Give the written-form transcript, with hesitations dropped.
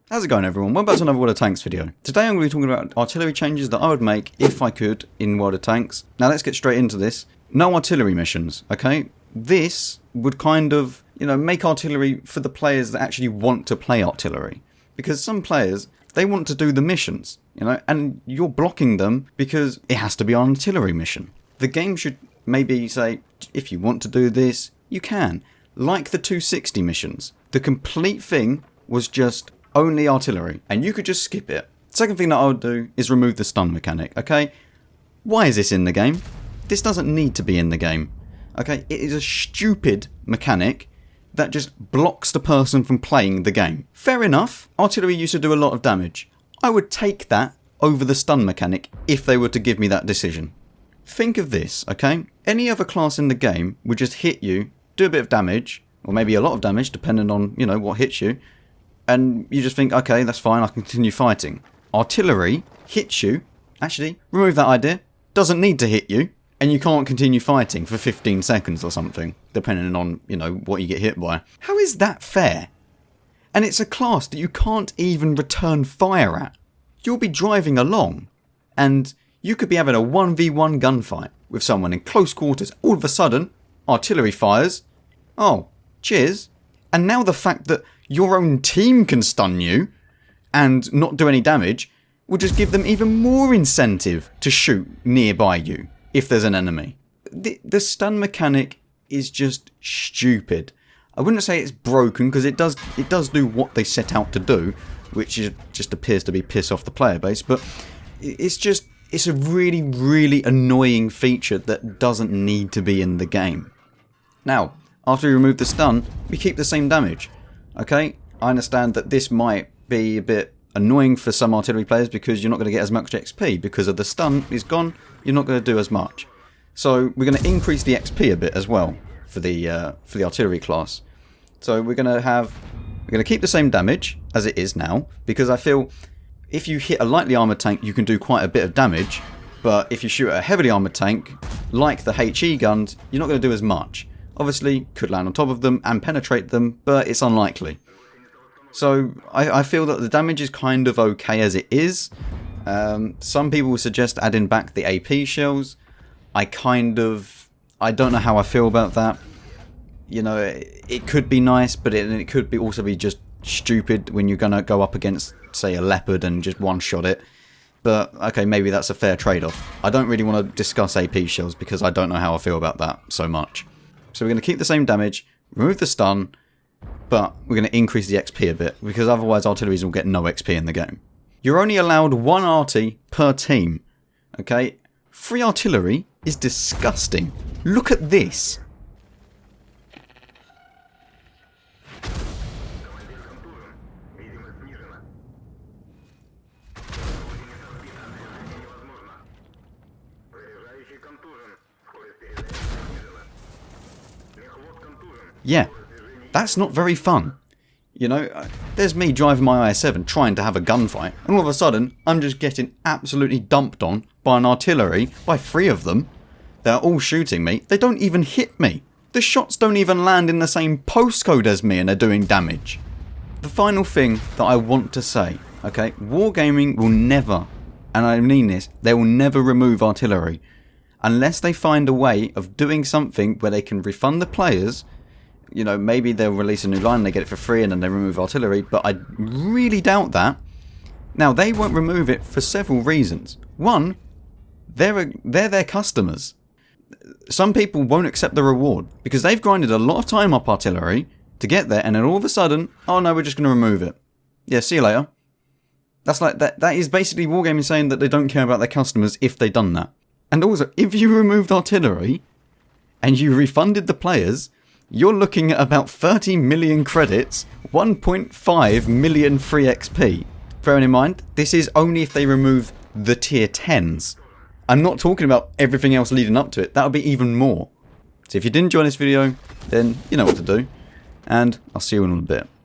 How's it going, everyone? Welcome back to another World of Tanks video. Today I'm going to be talking about artillery changes that I would make if I could in World of Tanks. Now let's get straight into this. No artillery missions, okay? This would kind of, make artillery for the players that actually want to play artillery. Because some players, they want to do the missions, and you're blocking them because it has to be an artillery mission. The game should maybe say, if you want to do this, you can. Like the 260 missions. The complete thing was just only artillery, and you could just skip it. Second thing that I would do is remove the stun mechanic, okay? Why is this in the game? This doesn't need to be in the game, okay? It is a stupid mechanic that just blocks the person from playing the game. Fair enough, artillery used to do a lot of damage. I would take that over the stun mechanic if they were to give me that decision. Think of this, okay? Any other class in the game would just hit you, do a bit of damage, or maybe a lot of damage depending on, what hits you, and you just think, okay, that's fine, I can continue fighting. Artillery hits you, actually, remove that idea, doesn't need to hit you, and you can't continue fighting for 15 seconds or something, depending on, what you get hit by. How is that fair? And it's a class that you can't even return fire at. You'll be driving along, and you could be having a 1v1 gunfight with someone in close quarters. All of a sudden, artillery fires. Oh, cheers. And now the fact that your own team can stun you and not do any damage will just give them even more incentive to shoot nearby you if there's an enemy. The stun mechanic is just stupid. I wouldn't say it's broken because it does do what they set out to do, which just appears to be piss off the player base, but it's a really, really annoying feature that doesn't need to be in the game. Now, after we remove the stun, we keep the same damage. Okay, I understand that this might be a bit annoying for some artillery players because you're not going to get as much XP because of the stun is gone. You're not going to do as much. So we're going to increase the XP a bit as well for the artillery class. So we're going to keep the same damage as it is now, because I feel if you hit a lightly armoured tank, you can do quite a bit of damage. But if you shoot at a heavily armoured tank, like the HE guns, you're not going to do as much. Obviously, could land on top of them and penetrate them, but it's unlikely. So, I feel that the damage is kind of okay as it is. Some people will suggest adding back the AP shells. I don't know how I feel about that. It could be nice, but it could also be just stupid when you're going to go up against, say, a leopard and just one-shot it. But, okay, maybe that's a fair trade-off. I don't really want to discuss AP shells because I don't know how I feel about that so much. So we're going to keep the same damage, remove the stun, but we're going to increase the XP a bit, because otherwise artilleries will get no XP in the game. You're only allowed one arty per team, okay? Free artillery is disgusting. Look at this. Yeah, that's not very fun. There's me driving my IS-7 trying to have a gunfight, and all of a sudden, I'm just getting absolutely dumped on by an artillery, by 3 of them. They're all shooting me. They don't even hit me. The shots don't even land in the same postcode as me and they're doing damage. The final thing that I want to say, okay, Wargaming will never, and I mean this, they will never remove artillery. Unless they find a way of doing something where they can refund the players. Maybe they'll release a new line and they get it for free and then they remove artillery, but I really doubt that. Now, they won't remove it for several reasons. One, they're their customers. Some people won't accept the reward because they've grinded a lot of time up artillery to get there, and then all of a sudden, oh no, we're just going to remove it. Yeah, see you later. That's like that is basically Wargaming saying that they don't care about their customers if they've done that. And also, if you removed artillery and you refunded the players, you're looking at about 30 million credits, 1.5 million free XP. Bearing in mind, this is only if they remove the tier 10s. I'm not talking about everything else leading up to it. That would be even more. So if you did enjoy this video, then you know what to do. And I'll see you in a bit.